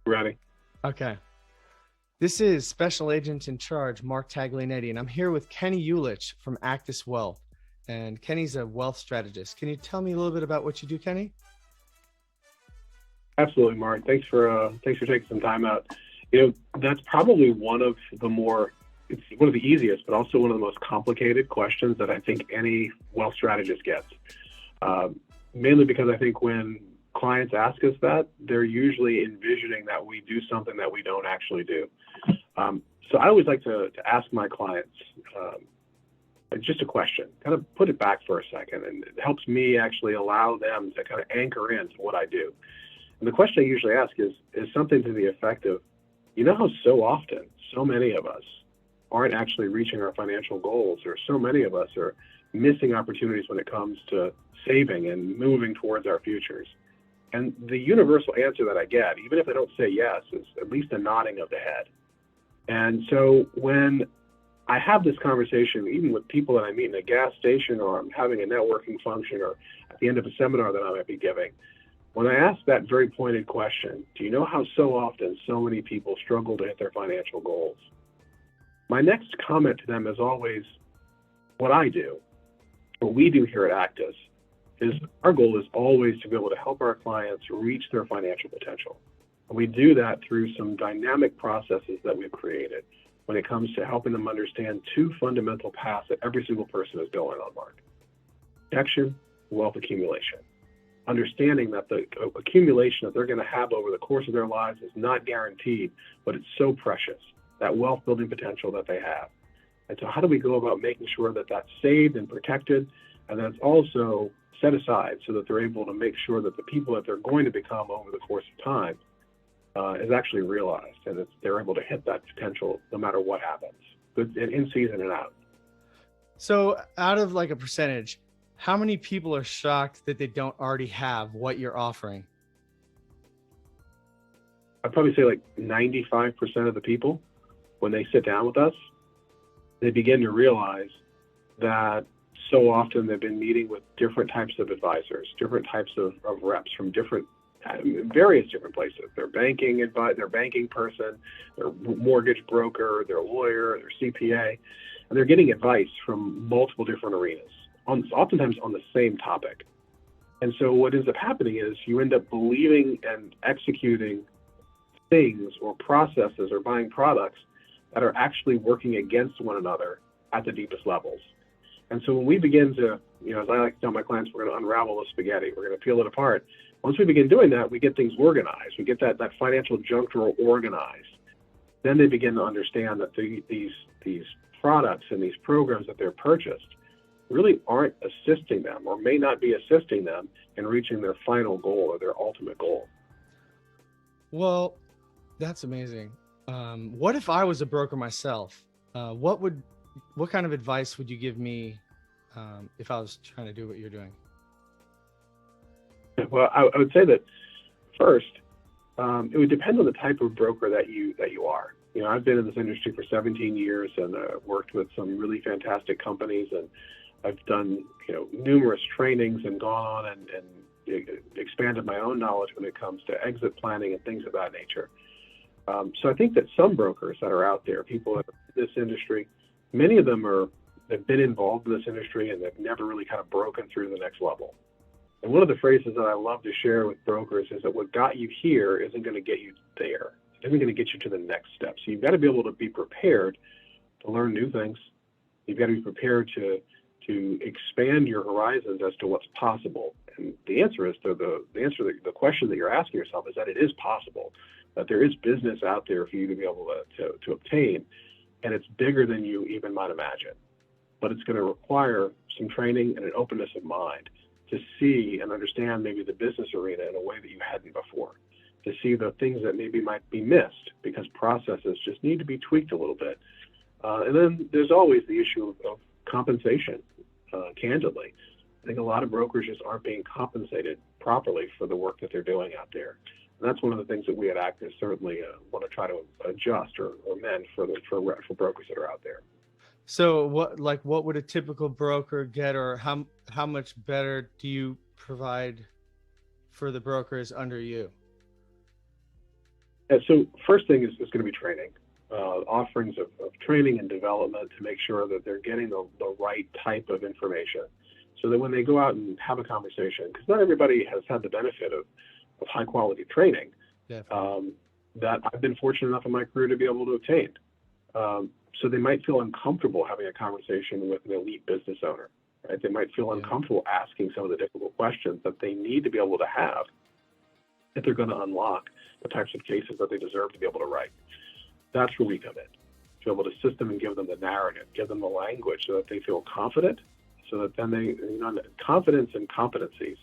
Ready? Okay. This is Special Agent in Charge, Mark Taglianetti, and I'm here with Kenny Uhlich from Actus Wealth. And Kenny's a wealth strategist. Can you tell me a little bit about what you do, Kenny? Absolutely, Mark. Thanks for taking some time out. That's probably it's one of the easiest, but also one of the most complicated questions that I think any wealth strategist gets. Mainly because I think when clients ask us that, they're usually envisioning that we do something that we don't actually do. So I always like to ask my clients just a question, kind of put it back for a second, and it helps me actually allow them to kind of anchor into what I do. And the question I usually ask is something to the effect of, how so often so many of us aren't actually reaching our financial goals, or so many of us are missing opportunities when it comes to saving and moving towards our futures. And the universal answer that I get, even if I don't say yes, is at least a nodding of the head. And so when I have this conversation, even with people that I meet in a gas station, or I'm having a networking function, or at the end of a seminar that I might be giving, when I ask that very pointed question, do you know how so often so many people struggle to hit their financial goals? My next comment to them is always, what I do, what we do here at Actus, is our goal is always to be able to help our clients reach their financial potential. And we do that through some dynamic processes that we've created when it comes to helping them understand two fundamental paths that every single person is going on, Mark. Protection, wealth accumulation. Understanding that the accumulation that they're going to have over the course of their lives is not guaranteed, but it's so precious, that wealth building potential that they have. And so how do we go about making sure that that's saved and protected, and that it's also set aside so that they're able to make sure that the people that they're going to become over the course of time is actually realized, and they're able to hit that potential no matter what happens, in season and out. So out of like a percentage, how many people are shocked that they don't already have what you're offering? I'd probably say like 95% of the people, when they sit down with us, they begin to realize that so often they've been meeting with different types of advisors, different types of reps from various different places. Their banking person, their mortgage broker, their lawyer, their CPA, and they're getting advice from multiple different arenas, oftentimes on the same topic. And so what ends up happening is you end up believing and executing things or processes or buying products that are actually working against one another at the deepest levels. And so when we begin to, as I like to tell my clients, we're going to unravel the spaghetti, we're going to peel it apart. Once we begin doing that, we get things organized. We get that financial junk drawer organized. Then they begin to understand that these products and these programs that they're purchased really aren't assisting them, or may not be assisting them in reaching their final goal or their ultimate goal. Well, that's amazing. What if I was a broker myself? What kind of advice would you give me if I was trying to do what you're doing? Well, I would say that first, it would depend on the type of broker that you are. I've been in this industry for 17 years and worked with some really fantastic companies, and I've done numerous trainings and gone on and expanded my own knowledge when it comes to exit planning and things of that nature. So I think that some brokers that are out there, people in this industry, many of them have been involved in this industry and they've never really kind of broken through the next level. And one of the phrases that I love to share with brokers is that what got you here isn't going to get you there. It isn't going to get you to the next step. So you've got to be able to be prepared to learn new things. You've got to be prepared to expand your horizons as to what's possible. And the answer is the question that you're asking yourself is that it is possible, that there is business out there for you to be able to obtain, and it's bigger than you even might imagine. But it's going to require some training and an openness of mind to see and understand maybe the business arena in a way that you hadn't before, to see the things that maybe might be missed because processes just need to be tweaked a little bit. And then there's always the issue of compensation, candidly. I think a lot of brokers just aren't being compensated properly for the work that they're doing out there. And that's one of the things that we at Actus certainly want to try to adjust or amend for brokers that are out there. So what would a typical broker get, or how much better do you provide for the brokers under you? And so first thing is going to be training, offerings of training and development to make sure that they're getting the right type of information so that when they go out and have a conversation, because not everybody has had the benefit of high quality training that I've been fortunate enough in my career to be able to obtain. So they might feel uncomfortable having a conversation with an elite business owner, right? They might feel uncomfortable asking some of the difficult questions that they need to be able to have if they're going to unlock the types of cases that they deserve to be able to write. That's where we come in, to be able to assist them and give them the narrative, give them the language so that they feel confident, so that then they, confidence and competencies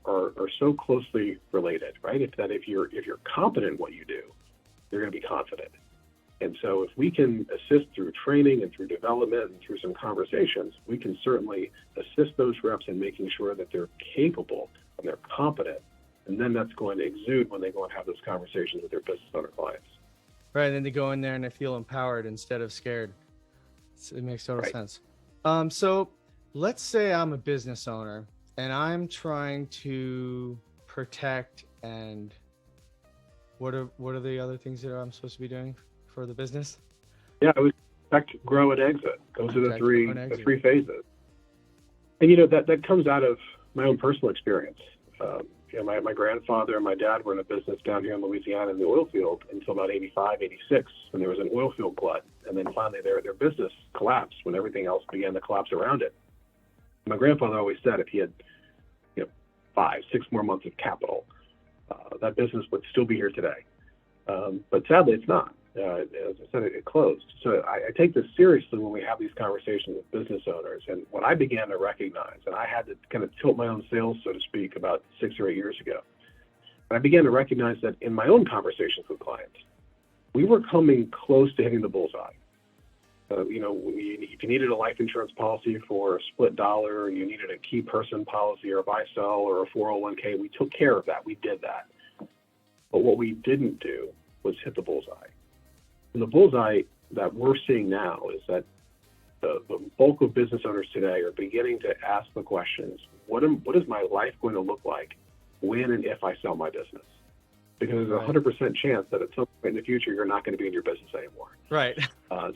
are so closely related, right? If you're competent in what you do, you're going to be confident. And so if we can assist through training and through development and through some conversations, we can certainly assist those reps in making sure that they're capable and they're competent. And then that's going to exude when they go and have those conversations with their business owner clients. Right. And then they go in there and they feel empowered instead of scared. It makes total sense. So let's say I'm a business owner and I'm trying to protect and what are the other things that I'm supposed to be doing for the business? Yeah, I would protect, grow, and exit. Those are the three phases. And that comes out of my own personal experience. My grandfather and my dad were in a business down here in Louisiana in the oil field until about 85, 86, when there was an oil field glut. And then finally their business collapsed when everything else began to collapse around it. My grandfather always said if he had 5, 6 more months of capital, that business would still be here today. But sadly, it's not. As I said, it closed. So I take this seriously when we have these conversations with business owners. And what I began to recognize, and I had to kind of tilt my own sails, so to speak, about 6 or 8 years ago, and I began to recognize that in my own conversations with clients, we were coming close to hitting the bullseye. If you needed a life insurance policy for a split dollar, or you needed a key person policy or a buy-sell or a 401k, we took care of that. We did that. But what we didn't do was hit the bullseye. And the bullseye that we're seeing now is that the bulk of business owners today are beginning to ask the questions, what is my life going to look like when and if I sell my business? Because there's a 100% chance that at some point in the future, you're not going to be in your business anymore. Right.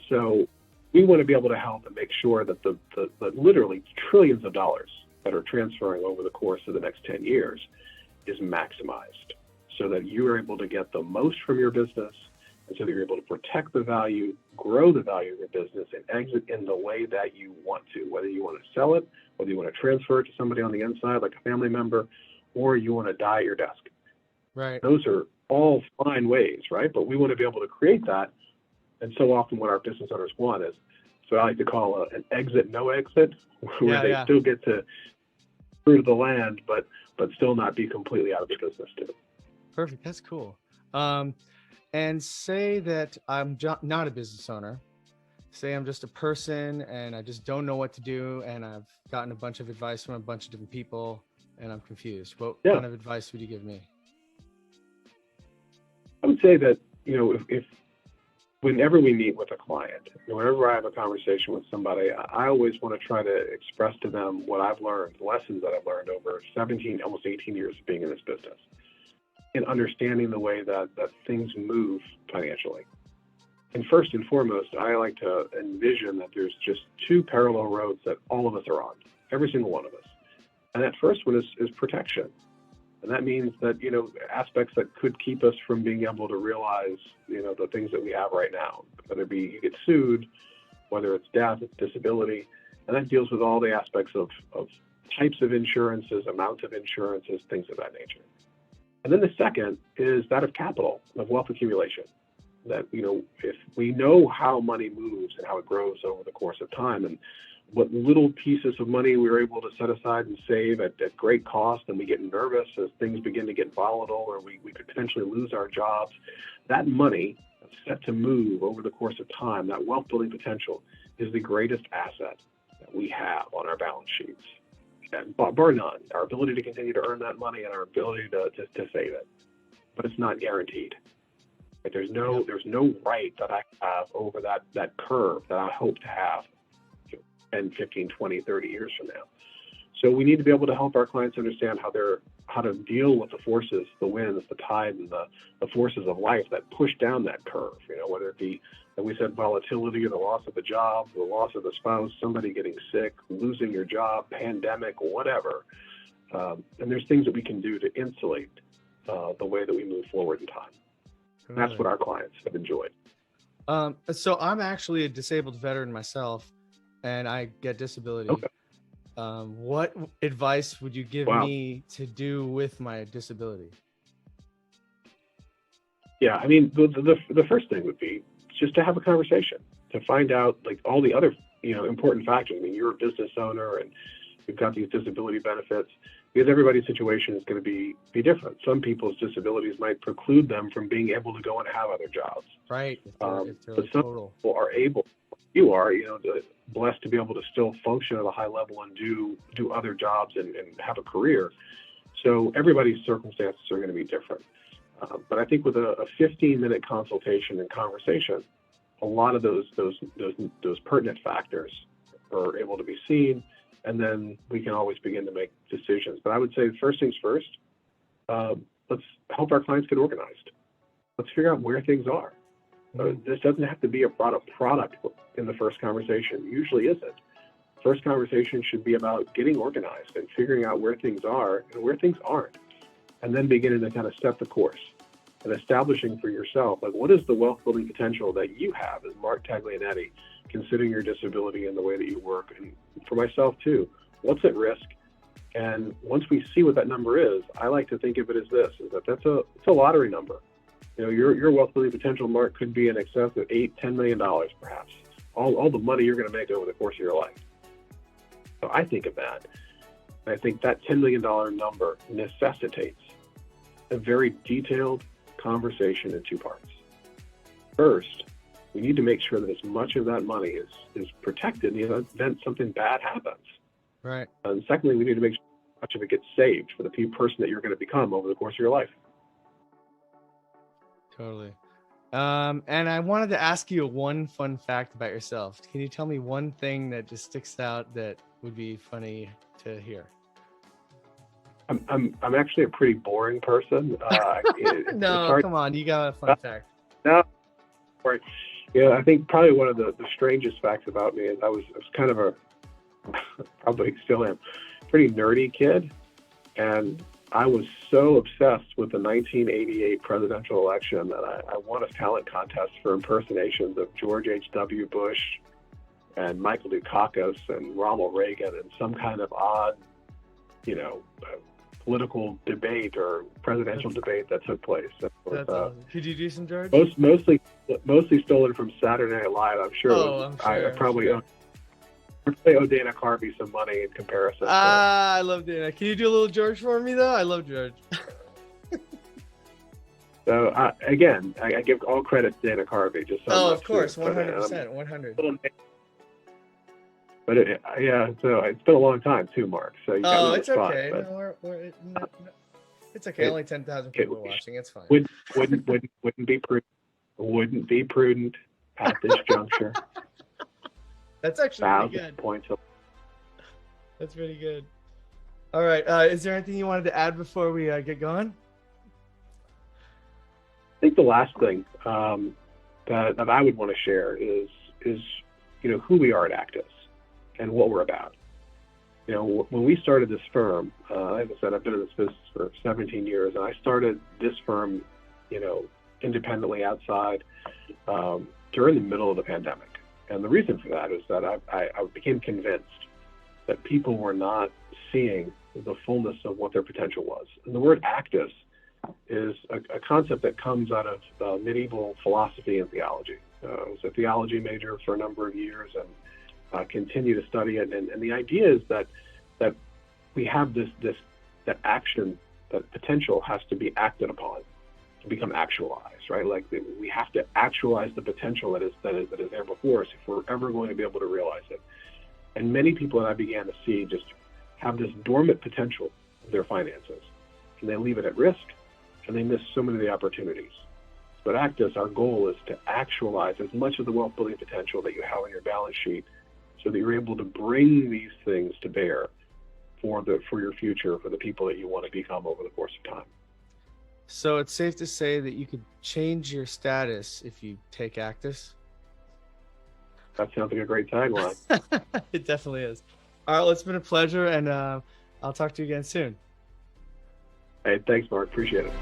So we want to be able to help and make sure that the literally trillions of dollars that are transferring over the course of the next 10 years is maximized so that you are able to get the most from your business, and so that you're able to protect the value, grow the value of your business, and exit in the way that you want to, whether you want to sell it, whether you want to transfer it to somebody on the inside, like a family member, or you want to die at your desk. Right. Those are all fine ways, right? But we want to be able to create that. And so often what our business owners want is, so I like to call an exit, no exit, where they still get to fruit the land, but still not be completely out of the business too. Perfect. That's cool. And say that I'm not a business owner. Say I'm just a person and I just don't know what to do, and I've gotten a bunch of advice from a bunch of different people and I'm confused. What kind of advice would you give me? I would say that, if whenever we meet with a client, whenever I have a conversation with somebody, I always want to try to express to them what I've learned, lessons that I've learned over 17, almost 18 years of being in this business, and understanding the way that things move financially. And first and foremost, I like to envision that there's just 2 parallel roads that all of us are on, every single one of us. And that first one is protection. And that means that, aspects that could keep us from being able to realize, the things that we have right now, whether it be you get sued, whether it's death, it's disability. And that deals with all the aspects of types of insurances, amounts of insurances, things of that nature. And then the second is that of capital, of wealth accumulation. That, if we know how money moves and how it grows over the course of time, and what little pieces of money we were able to set aside and save at great cost, and we get nervous as things begin to get volatile, or we could potentially lose our jobs, that money that's set to move over the course of time, that wealth building potential, is the greatest asset that we have on our balance sheets. And bar none, our ability to continue to earn that money and our ability to save it. But it's not guaranteed. There's no right that I have over that curve that I hope to have 10, 15, 20, 30 years from now. So we need to be able to help our clients understand how their to deal with the forces, the winds, the tide, and the forces of life that push down that curve. Whether it be, like we said, volatility, or the loss of a job, the loss of a spouse, somebody getting sick, losing your job, pandemic, whatever. And there's things that we can do to insulate the way that we move forward in time. And that's what our clients have enjoyed. So I'm actually a disabled veteran myself, and I get disability. Okay. What advice would you give me to do with my disability? Yeah, I mean, the first thing would be just to have a conversation, to find out like all the other, important factors. I mean, you're a business owner and you've got these disability benefits, because everybody's situation is going to be different. Some people's disabilities might preclude them from being able to go and have other jobs. Right. But some people are able, you are, blessed to be able to still function at a high level and do other jobs and have a career. So everybody's circumstances are going to be different. But I think with a 15-minute consultation and conversation, a lot of those pertinent factors are able to be seen, and then we can always begin to make decisions. But I would say first things first, let's help our clients get organized. Let's figure out where things are. This doesn't have to be about a product in the first conversation. It usually isn't. First conversation should be about getting organized and figuring out where things are and where things aren't, and then beginning to kind of set the course and establishing for yourself, like, what is the wealth building potential that you have as Mark Taglianetti, considering your disability and the way that you work, and for myself too, what's at risk? And once we see what that number is, I like to think of it as this: is that it's a lottery number. Your wealth building potential, Mark, could be in excess of $8-10 million, perhaps. All the money you're going to make over the course of your life. So I think of that. And I think that $10 million number necessitates a very detailed conversation in two parts. First, we need to make sure that as much of that money is protected in the event something bad happens. Right. And secondly, we need to make sure much of it gets saved for the person that you're going to become over the course of your life. Totally. And I wanted to ask you one fun fact about yourself. Can you tell me one thing that just sticks out that would be funny to hear? I'm actually a pretty boring person. No, come on, you got a fun fact. No, yeah, I think probably one of the strangest facts about me is I was kind of probably still am, pretty nerdy kid, and I was so obsessed with the 1988 presidential election that I won a talent contest for impersonations of George H.W. Bush and Michael Dukakis and Ronald Reagan and some kind of odd, political debate or presidential debate that took place. That's awesome. Could you do some, George? Mostly stolen from Saturday Night Live. I'm sure. I'm sure. I probably owe Dana Carvey some money in comparison. I love Dana. Can you do a little George for me, though? I love George. So again, I give all credit to Dana Carvey. Just so of course, 100%, 100. But so it's been a long time too, Mark. So you got it's okay. No, it's okay. Only 10,000 people are watching. It's fine. Wouldn't be prudent at this juncture. That's actually pretty good. Points. That's pretty good. All right. Is there anything you wanted to add before we get going? I think the last thing that I would want to share is who we are at Actus and what we're about. When we started this firm, like I said, I've been in this business for 17 years, and I started this firm, independently outside during the middle of the pandemic. And the reason for that is that I became convinced that people were not seeing the fullness of what their potential was. And the word Actus is a concept that comes out of medieval philosophy and theology. I was a theology major for a number of years and continue to study it. And the idea is that we have that action, that potential has to be acted upon to become actualized, right? Like we have to actualize the potential that is there before us if we're ever going to be able to realize it. And many people that I began to see just have this dormant potential of their finances, and they leave it at risk, and they miss so many of the opportunities. But Actus, our goal is to actualize as much of the wealth building potential that you have on your balance sheet, so that you're able to bring these things to bear for your future, for the people that you want to become over the course of time. So it's safe to say that you could change your status if you take Actus? That sounds like a great tagline. It definitely is. All right, well, it's been a pleasure, and I'll talk to you again soon. Hey, thanks, Mark. Appreciate it.